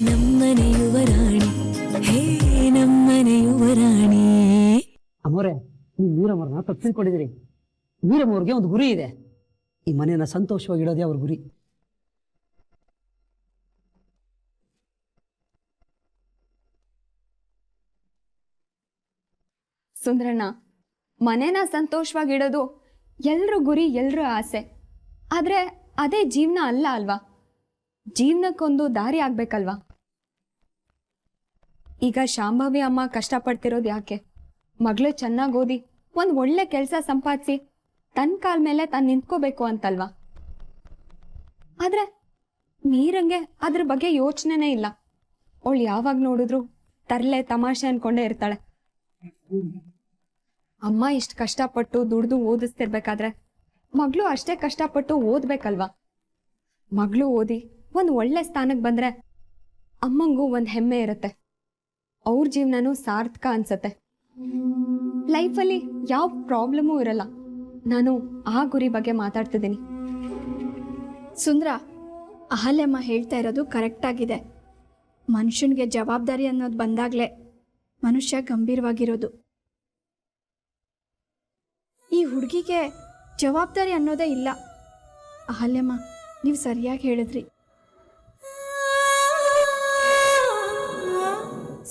ನಮ್ಮನೆ ಯುವರಾಣಿ ಹೇ ನಮ್ಮನೆ ಯುವರಾಣಿ. ಅಮ್ಮೋರೆ, ನೀವು ವೀರಮ್ಮರನ್ನ ತಪ್ಪು ತಿಳ್ಕೊಂಡಿದ್ದೀರಿ. ವೀರಮ್ಮವ್ರಿಗೆ ಒಂದು ಗುರಿ ಇದೆ. ಈ ಮನೆಯನ್ನ ಸಂತೋಷವಾಗಿ ಇಡೋದೇ ಅವ್ರ ಗುರಿ. ಸುಂದರಣ್ಣ, ಮನೇನ ಸಂತೋಷವಾಗಿಡೋದು ಎಲ್ರ ಗುರಿ, ಎಲ್ರ ಆಸೆ. ಆದರೆ ಅದೇ ಜೀವನ ಅಲ್ಲ ಅಲ್ವಾ? ಜೀವನಕ್ಕೊಂದು ದಾರಿ ಆಗ್ಬೇಕಲ್ವಾ? ಈಗ ಶಾಂಭವಿ ಅಮ್ಮ ಕಷ್ಟಪಡ್ತಿರೋದು ಯಾಕೆ? ಮಗಳು ಚೆನ್ನಾಗಿ ಓದಿ ಒಂದು ಒಳ್ಳೆ ಕೆಲಸ ಸಂಪಾದಿಸಿ ತನ್ನ ಕಾಲ ಮೇಲೆ ತಾನು ನಿಂತ್ಕೋಬೇಕು ಅಂತಲ್ವಾ? ಆದ್ರೆ ನೀರಂಗೆ ಅದ್ರ ಬಗ್ಗೆ ಯೋಚನೆನೇ ಇಲ್ಲ. ಅವಳು ಯಾವಾಗ ನೋಡಿದ್ರು ತರಲೆ ತಮಾಷೆ ಅನ್ಕೊಂಡೇ ಇರ್ತಾಳೆ. ಅಮ್ಮ ಇಷ್ಟು ಕಷ್ಟಪಟ್ಟು ದುಡ್ದು ಓದಿಸ್ತಿರ್ಬೇಕಾದ್ರೆ ಮಗಳು ಅಷ್ಟೇ ಕಷ್ಟಪಟ್ಟು ಓದ್ಬೇಕಲ್ವಾ? ಮಗಳು ಓದಿ ಒಂದು ಒಳ್ಳೆ ಸ್ಥಾನಕ್ಕೆ ಬಂದ್ರೆ ಅಮ್ಮಂಗೂ ಒಂದು ಹೆಮ್ಮೆ ಇರುತ್ತೆ. ಅವ್ರ ಜೀವನನೂ ಸಾರ್ಥಕ ಅನ್ಸತ್ತೆ. ಲೈಫಲ್ಲಿ ಯಾವ ಪ್ರಾಬ್ಲಮೂ ಇರಲ್ಲ. ನಾನು ಆ ಗುರಿ ಬಗ್ಗೆ ಮಾತಾಡ್ತಿದ್ದೀನಿ. ಸುಂದ್ರ, ಅಹಲ್ಯಮ್ಮ ಹೇಳ್ತಾ ಇರೋದು ಕರೆಕ್ಟಾಗಿದೆ. ಮನುಷ್ಯನಿಗೆ ಜವಾಬ್ದಾರಿ ಅನ್ನೋದು ಬಂದಾಗಲೇ ಮನುಷ್ಯ ಗಂಭೀರವಾಗಿರೋದು. ಈ ಹುಡುಗಿಗೆ ಜವಾಬ್ದಾರಿ ಅನ್ನೋದೇ ಇಲ್ಲ. ಅಹಲ್ಯಮ್ಮ, ನೀವು ಸರಿಯಾಗಿ ಹೇಳಿದ್ರಿ.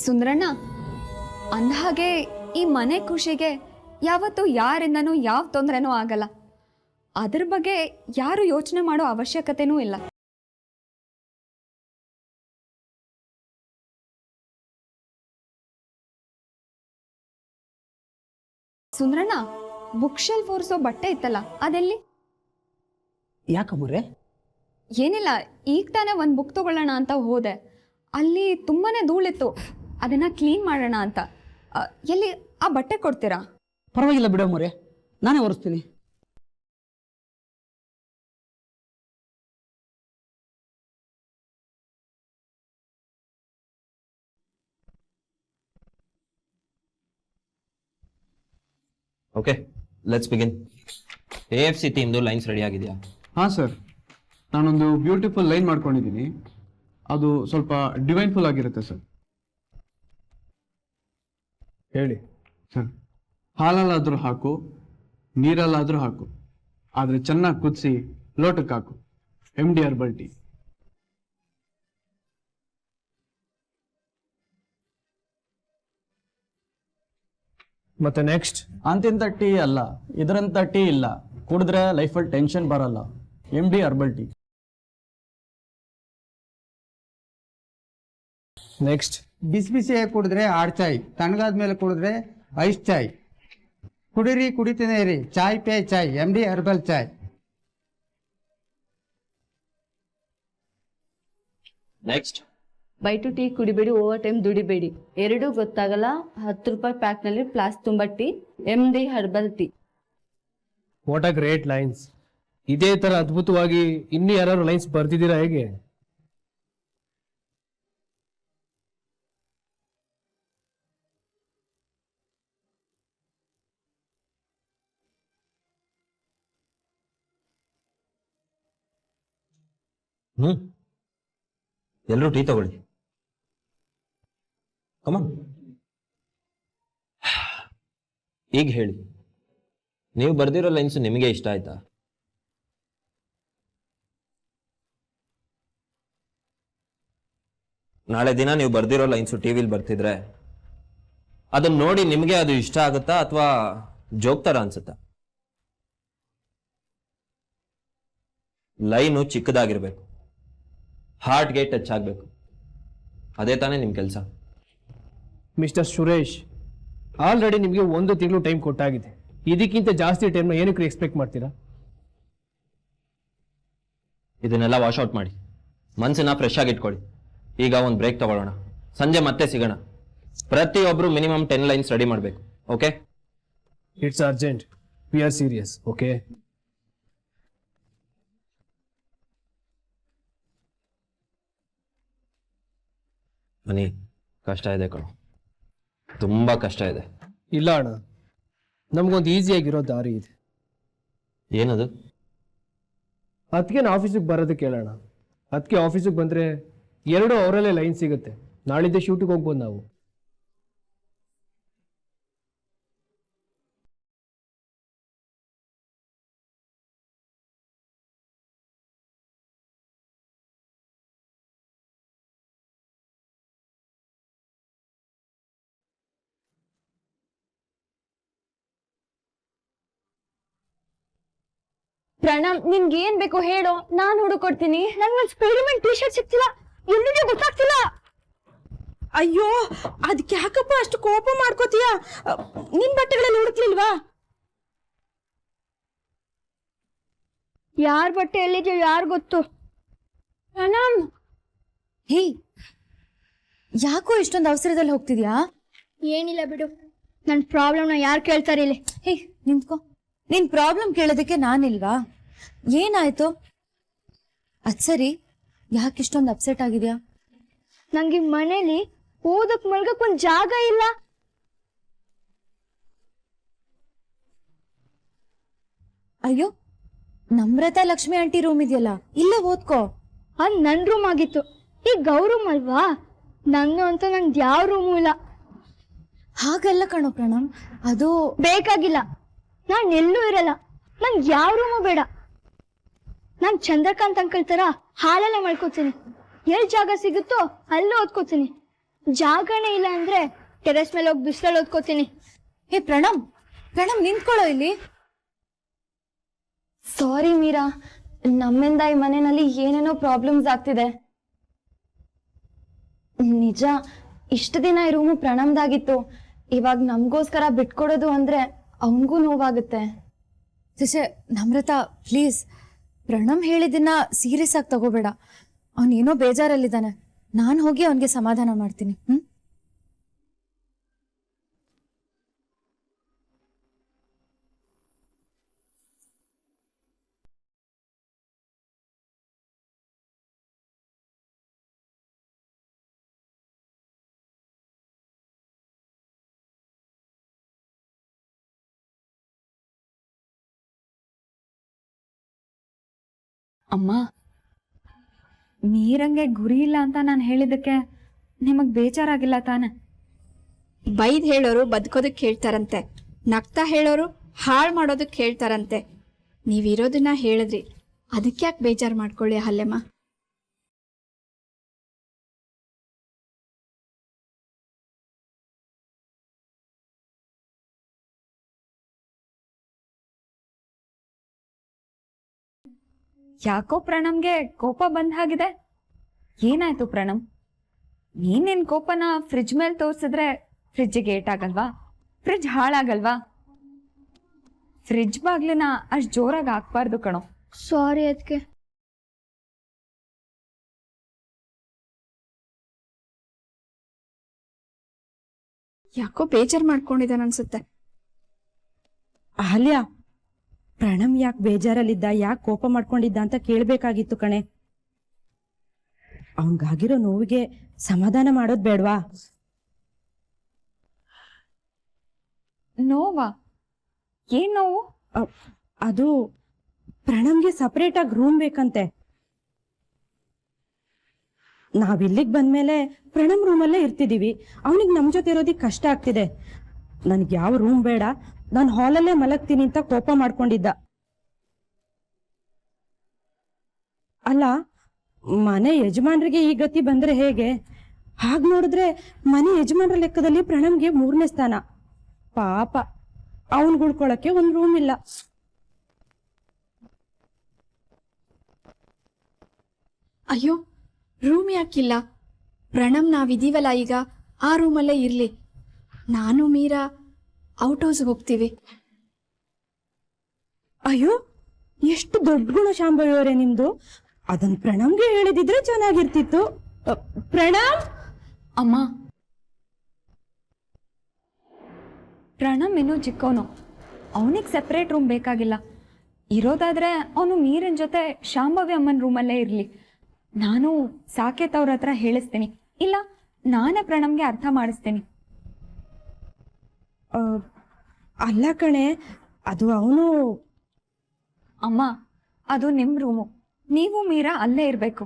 ಸುಂದರಣ್ಣ, ಅಂದಹಾಗೆ ಈ ಮನೆ ಖುಷಿಗೆ ಯಾವತ್ತೂ ಯಾರಿಂದನೂ ಯಾವ ತೊಂದರೆನೂ ಆಗಲ್ಲ. ಅದ್ರ ಬಗ್ಗೆ ಯಾರು ಯೋಚನೆ ಮಾಡೋ ಅವಶ್ಯಕತೆನೂ ಇಲ್ಲ. ಸುಂದರಣ್ಣ, ಬುಕ್ ಶೆಲ್ಫ್ ಒರೆಸೋ ಬಟ್ಟೆ ಇತ್ತಲ್ಲ, ಅದೆಲ್ಲಿ? ಯಾಕಮ್ಮರೆ? ಏನಿಲ್ಲ, ಈಗ ತಾನೇ ಒಂದು ಬುಕ್ ತಗೊಳ್ಳೋಣ ಅಂತ ಹೋದೆ. ಅಲ್ಲಿ ತುಂಬಾನೇ ಧೂಳಿತ್ತು. ಅದನ್ನ ಕ್ಲೀನ್ ಮಾಡೋಣ ಅಂತ. ಎಲ್ಲಿ ಆ ಬಟ್ಟೆ ಕೊಡ್ತೀರಾ? ಪರವಾಗಿಲ್ಲ ಬಿಡಮ್ಮರೆ, ನಾನೇ ಒರೆಸ್ತೀನಿ. Okay, let's begin. AFC ಟೀಮ್ದು ಲೈನ್ಸ್ ರೆಡಿ ಆಗಿದೆಯಾ? ಹಾಂ ಸರ್, ನಾನೊಂದು ಬ್ಯೂಟಿಫುಲ್ ಲೈನ್ ಮಾಡ್ಕೊಂಡಿದ್ದೀನಿ. ಅದು ಸ್ವಲ್ಪ ಡಿವೈನ್ಫುಲ್ ಆಗಿರುತ್ತೆ ಸರ್. ಹೇಳಿ ಸರ್, ಹಾಲಲ್ಲಾದರೂ ಹಾಕು, ನೀರಲ್ಲಾದರೂ ಹಾಕು, ಆದರೆ ಚೆನ್ನಾಗಿ ಕುದಿಸಿ ಲೋಟಕ್ಕೆ ಹಾಕು. MD herbal tea. ಮತ್ತೆ ನೆಕ್ಸ್ಟ್? ಅಂತಿಂತ ಟೀ ಅಲ್ಲ, ಇದರಂತ ಟೀ ಇಲ್ಲ. ಕುಡಿದ್ರೆ ಲೈಫಲ್ಲಿ ಟೆನ್ಷನ್ ಬರಲ್ಲ. MD herbal tea. ನೆಕ್ಸ್ಟ್? ಬಿಸಿ ಬಿಸಿಯಾಗಿ ಕುಡಿದ್ರೆ ಆಡ್ ಚಾಯ್, ತಣ್ಣಗಾದ್ಮೇಲೆ ಕುಡಿದ್ರೆ ಐಸ್ ಚಾಯ್. ಕುಡಿರಿ, ಕುಡಿತೇನೆ ಇರಿ, ಚಾಯ್ ಪೇ ಚಾಯ್, MD ಹರ್ಬಲ್ ಚಾಯ್. ನೆಕ್ಸ್ಟ್? ಬೈಟು ಟೀ ಕುಡಿಬೇಡಿ, ಓವರ್ ಟೈಮ್ ದುಡಿಬೇಡಿ. ಎರಡೂ ಗೊತ್ತಾಗಲ್ಲ. 10 ರೂಪಾಯಿ ಪ್ಯಾಕ್ನಲ್ಲಿ ಪ್ಲಾಸ್ ತುಂಬ tea, MD herbal tea. What a great lines. ಇದೇ ತರ ಅದ್ಭುತವಾಗಿ ಇನ್ನೂ ಯಾರು ಲೈನ್ಸ್ ಬರ್ತಿದ್ದೀರಾ ಹೇಗೆ? ಎಲ್ಲರೂ ಟೀ ತಗೊಳ್ಳಿ. ಕಮಾನ್. ಈಗ ಹೇಳಿ, ನೀವು ಬರ್ದಿರೋ ಲೈನ್ಸ್ ನಿಮಗೆ ಇಷ್ಟ ಆಯ್ತಾ? ನಾಳೆ ದಿನ ನೀವು ಬರ್ದಿರೋ ಲೈನ್ಸು ಟಿವಿಲಿ ಬರ್ತಿದ್ರೆ ಅದನ್ನ ನೋಡಿ ನಿಮಗೆ ಅದು ಇಷ್ಟ ಆಗುತ್ತಾ ಅಥವಾ ಜೋಕ್ ತರ ಅನ್ಸುತ್ತಾ? ಲೈನು ಚಿಕ್ಕದಾಗಿರ್ಬೇಕು, ಹಾರ್ಟ್ಗೆ ಟಚ್ ಆಗಬೇಕು. ಅದೇ ತಾನೇ ನಿಮ್ಮ ಕೆಲಸ. ಮಿಸ್ಟರ್ ಸುರೇಶ್, ಆಲ್ರೆಡಿ ನಿಮಗೆ 1 ತಿಂಗಳು ಟೈಮ್ ಕೊಟ್ಟಾಗಿದೆ. ಇದಕ್ಕಿಂತ ಜಾಸ್ತಿ ಟೈಮ್ನ ಏನಕ್ಕೆ ಎಕ್ಸ್ಪೆಕ್ಟ್ ಮಾಡ್ತೀರಾ? ಇದನ್ನೆಲ್ಲ ವಾಶ್ ಔಟ್ ಮಾಡಿ ಮನಸ್ಸನ್ನ ಫ್ರೆಶ್ ಆಗಿ ಇಟ್ಕೊಳ್ಳಿ. ಈಗ ಒಂದು ಬ್ರೇಕ್ ತಗೊಳ್ಳೋಣ, ಸಂಜೆ ಮತ್ತೆ ಸಿಗೋಣ. ಪ್ರತಿಯೊಬ್ಬರು ಮಿನಿಮಮ್ 10 ಲೈನ್ಸ್ ರೆಡಿ ಮಾಡಬೇಕು. Okay? It's urgent, we are serious. Okay? Money ಕಷ್ಟ ಇದೆ ಕಣೋ, ತುಂಬಾ ಕಷ್ಟ ಇದೆ. ಇಲ್ಲ ಅಣ್ಣ, ನಮಗೊಂದು ಈಸಿಯಾಗಿರೋ ದಾರಿ ಇದೆ. ಏನದು? ಅದಕ್ಕೆ ಆಫೀಸಿಗೆ ಬರೋದಕ್ಕೆ ಹೇಳೋಣ. ಅದಕ್ಕೆ ಆಫೀಸಿಗೆ ಬಂದರೆ ಎರಡು ಅವರಲ್ಲೇ ಲೈನ್ ಸಿಗುತ್ತೆ. ನಾಳಿದ್ದೆ ಶೂಟಿಗೆ ಹೋಗ್ಬೋದು ನಾವು. ಪ್ರಣಮ್, ನಿನ್ಗೆ ಏನ್ ಬೇಕು ಹೇಳು, ನಾನ್ ಹುಡುಕೊಡ್ತೀನಿ. ನನ್ಗೊಂದು ಸ್ಪೈಡರ್ಮನ್ ಟಿ ಶರ್ಟ್ ಸಿಗ್ತಿಲ್ಲ, ಎಲ್ಲಿದೆ ಗೊತ್ತಾಗ್ತಿಲ್ಲ. ಅಯ್ಯೋ, ಅದಕ್ಕೆ ಯಾಕಪ್ಪ ಅಷ್ಟು ಕೋಪ ಮಾಡ್ಕೋತೀಯ? ನಿನ್ ಬಟ್ಟೆಗಳಲ್ಲಿ ಹುಡುಕ್ಲಿಲ್ವಾ? ಯಾರ್ ಬಟ್ಟೆ ಎಲ್ಲಿದೆಯೋ ಯಾರು ಗೊತ್ತು. ಪ್ರಣಮ್, ಹೇ, ಯಾಕೋ ಇಷ್ಟೊಂದು ಅವಸರದಲ್ಲಿ ಹೋಗ್ತಿದ್ಯಾ? ಏನಿಲ್ಲ ಬಿಡು, ನನ್ನ ಪ್ರಾಬ್ಲಮ್ನ ಯಾರು ಕೇಳ್ತಾರೆ ಇಲ್ಲಿ? ಹೇ, ನಿಂತ್ಕೋ. ನಿನ್ ಪ್ರಾಬ್ಲಮ್ ಕೇಳೋದಕ್ಕೆ ನಾನಿಲ್ವಾ? ಏನಾಯ್ತು? ಅದ್ ಸರಿ, ಯಾಕಿಷ್ಟೊಂದು ಅಪ್ಸೆಟ್ ಆಗಿದ್ಯಾ? ನಂಗೆ ಮನೇಲಿ ಓದಕ್ ಮಲ್ಗಕ್ ಒಂದ್ ಜಾಗ ಇಲ್ಲ. ಅಯ್ಯೋ, ನಮ್ರತಾ ಲಕ್ಷ್ಮಿ ಆಂಟಿ ರೂಮ್ ಇದೆಯಲ್ಲ, ಇಲ್ಲ ಓದ್ಕೋ. ಅದ್ ನನ್ ರೂಮ್ ಆಗಿತ್ತು, ಈಗ ಗೌರೂಮ್ ಅಲ್ವಾ? ನನ್ನ ಅಂತ ನಂಗೆ ಯಾವ ರೂಮು ಇಲ್ಲ. ಹಾಗಲ್ಲ ಕಣೋ ಪ್ರಣಮ್, ಅದು ಬೇಕಾಗಿಲ್ಲ, ನಾನು ಎಲ್ಲೂ ಇರಲ್ಲ. ನಂಗೆ ಯಾವ ರೂಮು ಬೇಡ. ನಾನು ಚಂದ್ರಕಾಂತ್ ಅಂಕಲ್ ತರ ಹಾಲಲ್ಲೇ ಮಾಡ್ಕೋತೀನಿ. ಎಲ್ಲಿ ಜಾಗ ಸಿಗುತ್ತೋ ಅಲ್ಲೇ ಓದ್ಕೋತೀನಿ. ಜಾಗನೇ ಇಲ್ಲ ಅಂದ್ರೆ ಟೆರೆಸ್ ಮೇಲೆ ಹೋಗಿ ಬಿಸಿಲಲ್ಲಿ ಓದ್ಕೋತೀನಿ. ಹೇ ಪ್ರಣಮ್, ಪ್ರಣಮ್ ನಿಂತ್ಕೊಳ್ಳೋ ಇಲ್ಲಿ. ಸಾರಿ ಮೀರಾ, ನಮ್ಮಿಂದ ಈ ಮನೆಯಲ್ಲಿ ಏನೇನೋ ಪ್ರಾಬ್ಲಮ್ಸ್ ಆಗ್ತಿದೆ. ನಿಜ, ಇಷ್ಟು ದಿನ ಈ ರೂಮು ಪ್ರಣಮ್ದಾಗಿತ್ತು. ಇವಾಗ ನಮಗೋಸ್ಕರ ಬಿಟ್ಕೊಡೋದು ಅಂದ್ರೆ ಅವನಿಗೂ ನೋವಾಗುತ್ತೆ. ಸಿಸೆ ನಮ್ರತಾ, ಪ್ಲೀಸ್, ಪ್ರಣಮ್ ಹೇಳಿದ್ದನ್ನ ಸೀರಿಯಸ್ ಆಗಿ ತಗೋಬೇಡ. ಅವನೇನೋ ಬೇಜಾರಲ್ಲಿದ್ದಾನೆ. ನಾನು ಹೋಗಿ ಅವನಿಗೆ ಸಮಾಧಾನ ಮಾಡ್ತೀನಿ. ಅಮ್ಮ, ಮೀರಂಗೆ ಗುರಿ ಇಲ್ಲ ಅಂತ ನಾನು ಹೇಳಿದ್ದಕ್ಕೆ ನಿಮಗ್ ಬೇಜಾರಾಗಿಲ್ಲ ತಾನೆ? ಬೈದ್ ಹೇಳೋರು ಬದುಕೋದಕ್ಕೆ ಹೇಳ್ತಾರಂತೆ, ನಗ್ತಾ ಹೇಳೋರು ಹಾಳು ಮಾಡೋದಕ್ಕೆ ಹೇಳ್ತಾರಂತೆ. ನೀವಿರೋದನ್ನ ಹೇಳಿದ್ರಿ, ಅದಕ್ಕೆ ಯಾಕೆ ಬೇಜಾರು ಮಾಡ್ಕೊಳ್ಳಿ ಅಹಲ್ಯಮ್ಮ? ಯಾಕೋ ಪ್ರಣಮ್ಗೆ ಕೋಪ ಬಂದ ಹಾಗಿದೆ. ಏನಾಯ್ತು ಪ್ರಣಮ್? ನೀನ್ ನಿನ್ ಕೋಪನ ಫ್ರಿಜ್ ಮೇಲೆ ತೋರ್ಸಿದ್ರೆ ಫ್ರಿಜ್ಜಿಗೆ ಏಟಾಗಲ್ವಾ? ಫ್ರಿಜ್ ಹಾಳಾಗಲ್ವಾ? ಫ್ರಿಜ್ ಬಾಗ್ಲನ್ನ ಅಷ್ಟ್ ಜೋರಾಗಿ ಹಾಕ್ಬಾರ್ದು ಕಣೋ. ಸಾರಿ ಅದಕ್ಕೆ. ಯಾಕೋ ಬೇಜಾರು ಮಾಡ್ಕೊಂಡಿದ್ದಾನೆ ಅನ್ಸುತ್ತೆ. ಅಹಲ್ಯ, ಪ್ರಣಮ್ ಯಾಕೆ ಬೇಜಾರಲ್ಲಿದ್ದ, ಯಾಕೆ ಕೋಪ ಮಾಡ್ಕೊಂಡಿದ್ದ ಅಂತ ಕೇಳ್ಬೇಕಾಗಿತ್ತು ಕಣೆ. ಅವನ್ಗಾಗಿರೋ ನೋವಿಗೆ ಸಮಾಧಾನ ಮಾಡೋದ್ ಬೇಡ್ವಾ? ನೋವಾ? ಏನ್ ನೋವು? ಅದು ಪ್ರಣಮ್ಗೆ ಸಪರೇಟ್ ಆಗಿ ರೂಮ್ ಬೇಕಂತೆ. ನಾವಿಲ್ಲಿಗೆ ಬಂದ್ಮೇಲೆ ಪ್ರಣಮ್ ರೂಮಲ್ಲೇ ಇರ್ತಿದೀವಿ. ಅವನಿಗೆ ನಮ್ ಜೊತೆ ಇರೋದಿಕ್ ಕಷ್ಟ ಆಗ್ತಿದೆ. ನನ್ಗೆ ಯಾವ ರೂಮ್ ಬೇಡ, ನಾನು ಹಾಲಲ್ಲೇ ಮಲಗ್ತೀನಿ ಅಂತ ಕೋಪ ಮಾಡ್ಕೊಂಡಿದ್ದ. ಅಲ್ಲ, ಮನೆ ಯಜಮಾನ್ರಿಗೆ ಈ ಗತಿ ಬಂದ್ರೆ ಹೇಗೆ? ಹಾಗ್ ನೋಡಿದ್ರೆ ಮನೆ ಯಜಮಾನ್ರ ಲೆಕ್ಕದಲ್ಲಿ ಪ್ರಣಮ್ಗೆ 3ನೇ ಸ್ಥಾನ. ಪಾಪ, ಅವನ್ಗೆ ಉಳ್ಕೊಳಕ್ಕೆ ಒಂದ್ ರೂಮ್ ಇಲ್ಲ. ಅಯ್ಯೋ, ರೂಮ್ ಯಾಕಿಲ್ಲ? ಪ್ರಣಮ್ ನಾವಿದೀವಲ್ಲ ಈಗ, ಆ ರೂಮಲ್ಲೇ ಇರ್ಲಿ. ನಾನು ಮೀರಾ ಔಟ್ ಹೌಸ್ಗೆ ಹೋಗ್ತೀವಿ. ಅಯ್ಯೋ, ಎಷ್ಟು ದೊಡ್ಡ ಗುಣ ಶಾಂಭವಿಯವರೇ ನಿಮ್ದು. ಅದನ್ ಪ್ರಣಮ್ಗೆ ಹೇಳಿದಿದ್ರೆ ಚೆನ್ನಾಗಿರ್ತಿತ್ತು. ಪ್ರಣಮ್! ಅಮ್ಮ, ಪ್ರಣಮ್ ಇನ್ನೂ ಚಿಕ್ಕವನು, ಅವನಿಗೆ ಸೆಪ್ರೇಟ್ ರೂಮ್ ಬೇಕಾಗಿಲ್ಲ. ಇರೋದಾದ್ರೆ ಅವನು ಮೀರನ್ ಜೊತೆ ಶಾಂಭವಿ ಅಮ್ಮನ ರೂಮಲ್ಲೇ ಇರಲಿ. ನಾನು ಸಾಕೇತ್ ಅವ್ರ ಹತ್ರ ಹೇಳಿಸ್ತೀನಿ, ಇಲ್ಲ ನಾನೇ ಪ್ರಣಮ್ಗೆ ಅರ್ಥ ಮಾಡಿಸ್ತೀನಿ. ಅಲ್ಲ ಕಣೆ, ಅದು ಅವನು. ಅಮ್ಮ, ಅದು ನಿಮ್ ರೂಮು, ನೀವು ಮೀರಾ ಅಲ್ಲೇ ಇರಬೇಕು.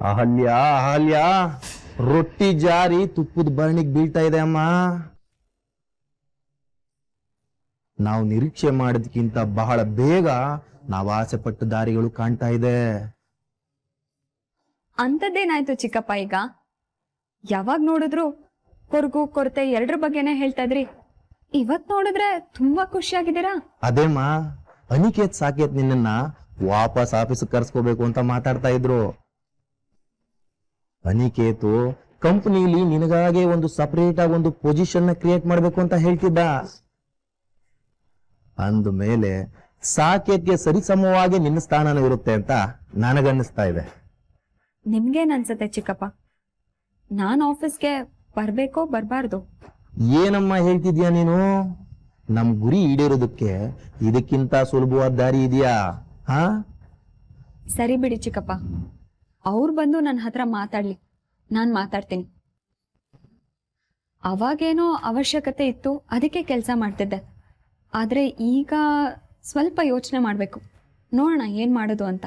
ಅಹಲ್ಯ ಅಹಲ್ಯ, ರೊಟ್ಟಿ ಜಾರಿ ತುಪ್ಪದ ಭರಣಿಗೆ ಬೀಳ್ತಾ ಇದೆ ಅಮ್ಮ. ನಾವು ನಿರೀಕ್ಷೆ ಮಾಡೋದಕ್ಕಿಂತ ಬಹಳ ಬೇಗ ನಾವು ಆಸೆ ಪಟ್ಟ ದಾರಿಗಳು ಕಾಣ್ತಾ ಇದೆ. ಅಂಥದ್ದೇನಾಯ್ತು ಚಿಕ್ಕಪ್ಪ ಈಗ? ಯಾವಾಗ ನೋಡಿದ್ರು ಕೊರಗು ಕೊರತೆ ಎರಡ್ರ ಬಗ್ಗೆನೇ ಹೇಳ್ತಾ ಇದ್ರಿ. ಇವತ್ ನೋಡಿದ್ರೆ ತುಂಬಾ ಖುಷಿಯಾಗಿದ್ದೀರಾ. ಅದೇಮ್ಮ, ಅನಿಕೇತ್ ಸಾಕೇತ್ ನಿನ್ನ ವಾಪಸ್ ಆಫೀಸ್ ಕರ್ಸ್ಕೋಬೇಕು ಅಂತ ಮಾತಾಡ್ತಾ ಇದ್ರು. ಅನಿಕೇತು ಕಂಪನಿಲಿ ನಿನಗಾಗೆ ಒಂದು ಸಪರೇಟ್ ಆಗಿ ಒಂದು ಪೊಸಿಷನ್ ನ ಕ್ರಿಯೇಟ್ ಮಾಡ್ಬೇಕು ಅಂತ ಹೇಳ್ತಿದ್ದ. ಅಂದ ಮೇಲೆ ಸಾಕೇತ್ಗೆ ಸರಿಸಮವಾಗಿ ನಿನ್ನ ಸ್ಥಾನನೂ ಇರುತ್ತೆ ಅಂತ ನನಗನ್ನಿಸ್ತಾ ಇದೆ. ನಿಮ್ಗೇನ್ ಅನ್ಸತ್ತೆ ಚಿಕ್ಕಪ್ಪ? ನಾನ್ ಆಫೀಸ್ಗೆ ಬರ್ಬೇಕೋ ಬರ್ಬಾರ್ದು? ಏನಮ್ಮ ಹೇಳ್ತಿದ್ಯಾ ನೀನು? ನಮ್ ಗುರಿ ಈಡೇರೋದಕ್ಕೆ ಇದಕ್ಕಿಂತ ಸುಲಭವಾದ ದಾರಿ ಇದೆಯಾ? ಹಾ, ಸರಿ ಬಿಡಿ ಚಿಕ್ಕಪ್ಪ, ಅವ್ರು ಬಂದು ನನ್ನ ಹತ್ರ ಮಾತಾಡ್ಲಿ, ನಾನ್ ಮಾತಾಡ್ತೀನಿ. ಅವಾಗೇನೋ ಅವಶ್ಯಕತೆ ಇತ್ತು, ಅದಕ್ಕೆ ಕೆಲಸ ಮಾಡ್ತಿದ್ದೆ. ಆದ್ರೆ ಈಗ ಸ್ವಲ್ಪ ಯೋಚನೆ ಮಾಡ್ಬೇಕು, ನೋಡೋಣ ಏನ್ ಮಾಡೋದು ಅಂತ.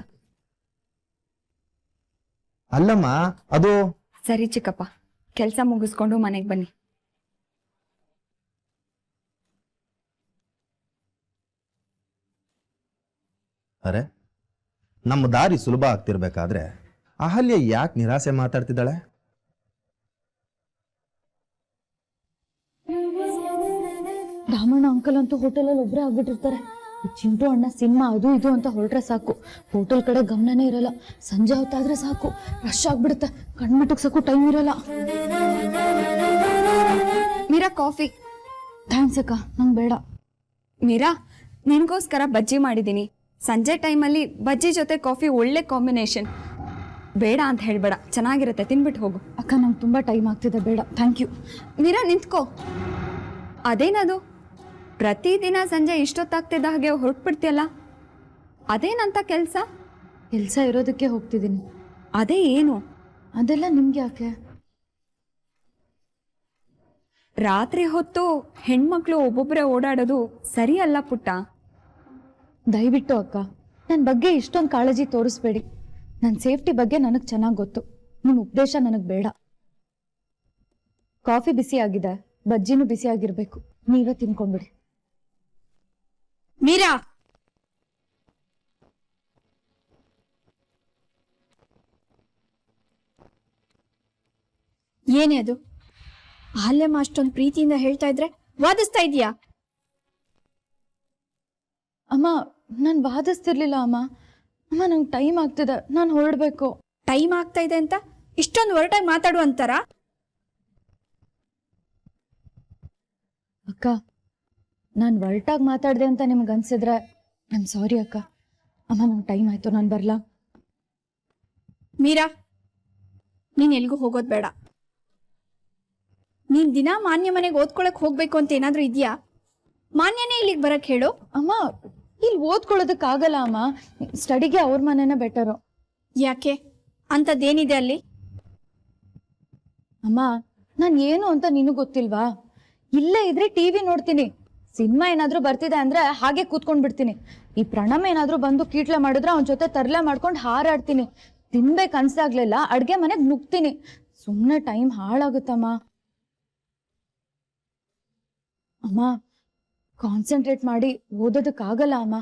ಅಲ್ಲಮ್ಮ ಅದು. ಸರಿ ಚಿಕ್ಕಪ್ಪ, ಕೆಲಸ ಮುಗಿಸ್ಕೊಂಡು ಮನೆಗೆ ಬನ್ನಿ. ಅರೆ, ನಮ್ಮ ದಾರಿ ಸುಲಭ ಆಗ್ತಿರ್ಬೇಕಾದ್ರೆ ಅಹಲ್ಯ ಯಾಕೆ ನಿರಾಸೆ ಮಾತಾಡ್ತಿದ್ದಾಳೆ? ರಾಮಣ್ಣ ಅಂಕಲ್ ಅಂತೂ ಹೋಟೆಲಲ್ಲಿ ಒಬ್ಬರೇ ಆಗ್ಬಿಟ್ಟಿರ್ತಾರೆ. ಈ ಚಿಂಟು ಅಣ್ಣ ಸಿನಿಮಾ ಅದು ಇದು ಅಂತ ಹೊರಟ್ರೆ ಸಾಕು, ಹೋಟೆಲ್ ಕಡೆ ಗಮನನೇ ಇರಲ್ಲ. ಸಂಜೆ ಹೊತ್ತಾದ್ರೆ ಸಾಕು ರಶ್ ಆಗ್ಬಿಡುತ್ತೆ, ಕಣ್ಮುಟ್ಟಕ್ಸಕ್ಕೂ ಟೈಮ್ ಇರಲ್ಲ. ಮೀರಾ, ಕಾಫಿ. ಥ್ಯಾಂಕ್ಸ್ ಅಕ್ಕ, ನಂಗೆ ಬೇಡ. ಮೀರಾ, ನಿನ್ಗೋಸ್ಕರ ಬಜ್ಜಿ ಮಾಡಿದ್ದೀನಿ. ಸಂಜೆ ಟೈಮಲ್ಲಿ ಬಜ್ಜಿ ಜೊತೆ ಕಾಫಿ ಒಳ್ಳೆ ಕಾಂಬಿನೇಷನ್. ಬೇಡ ಅಂತ ಹೇಳ್ಬೇಡ, ಚೆನ್ನಾಗಿರುತ್ತೆ, ತಿನ್ಬಿಟ್ಟು ಹೋಗು. ಅಕ್ಕ, ನಂಗೆ ತುಂಬ ಟೈಮ್ ಆಗ್ತಿದೆ, ಬೇಡ. Thank you. ಮೀರಾ, ನಿಂತ್ಕೋ. ಅದೇನದು ಪ್ರತಿದಿನ ಸಂಜೆ ಇಷ್ಟೊತ್ತಾಗ್ತಿದ್ದ ಹಾಗೆ ಹೊರಟ್ಬಿಡ್ತೀಯಲ್ಲ, ಅದೇನಂತ ಕೆಲಸ? ಕೆಲಸ ಇರೋದಕ್ಕೆ ಹೋಗ್ತಿದ್ದೀನಿ. ಅದೇ ಏನು? ಅದೆಲ್ಲ ನಿಮ್ಗೆ ಯಾಕೆ? ರಾತ್ರಿ ಹೊತ್ತು ಹೆಣ್ಮಕ್ಳು ಒಬ್ಬೊಬ್ಬರೇ ಓಡಾಡೋದು ಸರಿಯಲ್ಲ ಪುಟ್ಟ. ದಯವಿಟ್ಟು ಅಕ್ಕ, ನನ್ನ ಬಗ್ಗೆ ಇಷ್ಟೊಂದು ಕಾಳಜಿ ತೋರಿಸ್ಬೇಡಿ. ನನ್ನ ಸೇಫ್ಟಿ ಬಗ್ಗೆ ನನಗೆ ಚೆನ್ನಾಗಿ ಗೊತ್ತು. ನಿಮ್ಮ ಉಪದೇಶ ನನಗೆ ಬೇಡ. ಕಾಫಿ ಬಿಸಿ ಆಗಿದೆ, ಬಜ್ಜಿನೂ ಬಿಸಿ ಆಗಿರ್ಬೇಕು. ನೀವೇ ತಿನ್ಕೊಂಡ್ಬಿಡಿ. ಮೀರಾ, ಏನೇ ಅದು? ಅಹಲ್ಯಮ್ಮ ಅಷ್ಟೊಂದು ಪ್ರೀತಿಯಿಂದ ಹೇಳ್ತಾ ಇದ್ರೆ ವಾದಿಸ್ತಾ ಇದೀಯಾ? ಅಮ್ಮ, ನಾನು ವಾದಿಸ್ತಿರ್ಲಿಲ್ಲ ಅಮ್ಮ. ಅಮ್ಮ, ನಂಗೆ ಟೈಮ್ ಆಗ್ತಿದೆ, ನಾನು ಹೊರಡ್ಬೇಕು. ಟೈಮ್ ಆಗ್ತಾ ಇದೆ ಅಂತ ಇಷ್ಟೊಂದು ಹೊರಟಾಗಿ ಮಾತಾಡು ಅಂತಾರ? ಅಕ್ಕ, ನಾನು ಒರಟಾಗಿ ಮಾತಾಡಿದೆ ಅಂತ ನಿಮ್ಗೆ ಅನ್ಸಿದ್ರೆ ಐ ಆಮ್ ಸಾರಿ ಅಕ್ಕ. ಅಮ್ಮ, ನಂಗೆ ಟೈಮ್ ಆಯ್ತು, ನಾನು ಬರಲಾ? ಮೀರಾ, ನೀನ್ ಎಲ್ಗೂ ಹೋಗೋದು ಬೇಡ. ನೀನ್ ದಿನ ಮಾನ್ಯ ಮನೆಗೆ ಓದ್ಕೊಳಕ್ ಹೋಗ್ಬೇಕು ಅಂತ ಏನಾದ್ರೂ ಇದೆಯಾ? ಮಾನ್ಯನೇ ಇಲ್ಲಿಗೆ ಬರಕ್ ಹೇಳು. ಅಮ್ಮ, ಇಲ್ಲಿ ಓದ್ಕೊಳ್ಳೋದಕ್ಕಾಗಲ್ಲ ಅಮ್ಮ. ಸ್ಟಡಿಗೆ ಅವ್ರ ಮನೆನೇ ಬೆಟರು. ಯಾಕೆ? ಅಂಥದ್ದೇನಿದೆ ಅಲ್ಲಿ? ಅಮ್ಮ, ನಾನು ಏನು ಅಂತ ನಿನಗೆ ಗೊತ್ತಿಲ್ವಾ? ಇಲ್ಲೇ ಇದ್ರೆ ಟಿವಿ ನೋಡ್ತೀನಿ. ಸಿನಿಮಾ ಏನಾದ್ರೂ ಬರ್ತಿದೆ ಅಂದ್ರೆ ಹಾಗೆ ಕೂತ್ಕೊಂಡ್ ಬಿಡ್ತೀನಿ. ಈ ಪ್ರಣಮ್ ಏನಾದ್ರೂ ಬಂದು ಕೀಟ್ಲೆ ಮಾಡಿದ್ರೆ ಅವನ ಜೊತೆ ತರ್ಲೆ ಮಾಡ್ಕೊಂಡು ಹಾರಾಡ್ತೀನಿ. ತಿನ್ಬೇಕು ಅನ್ಸಾಗ್ಲಿಲ್ಲ, ಅಡ್ಗೆ ಮನೆಗೆ ನುಗ್ತೀನಿ. ಸುಮ್ಮನೆ ಟೈಮ್ ಹಾಳಾಗುತ್ತಮ್ಮ. ಅಮ್ಮ, ಕಾನ್ಸಂಟ್ರೇಟ್ ಮಾಡಿ ಓದೋದಕ್ಕಾಗಲ್ಲ ಅಮ್ಮ.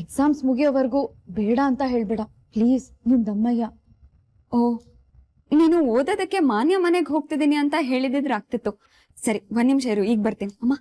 ಎಕ್ಸಾಮ್ಸ್ ಮುಗಿಯೋವರೆಗೂ ಬೇಡ ಅಂತ ಹೇಳ್ಬೇಡ ಪ್ಲೀಸ್, ನಿನ್ ದಮ್ಮಯ್ಯ. ಓ, ನೀನು ಓದೋದಕ್ಕೆ ಮಾನ್ಯ ಮನೆಗೆ ಹೋಗ್ತಿದ್ದೀನಿ ಅಂತ ಹೇಳಿದಿದ್ರೆ ಆಗ್ತಿತ್ತು. ಸರಿ, ಒಂದ್ ನಿಮಿಷ ಇರು, ಈಗ ಬರ್ತೀನಿ. ಅಮ್ಮ,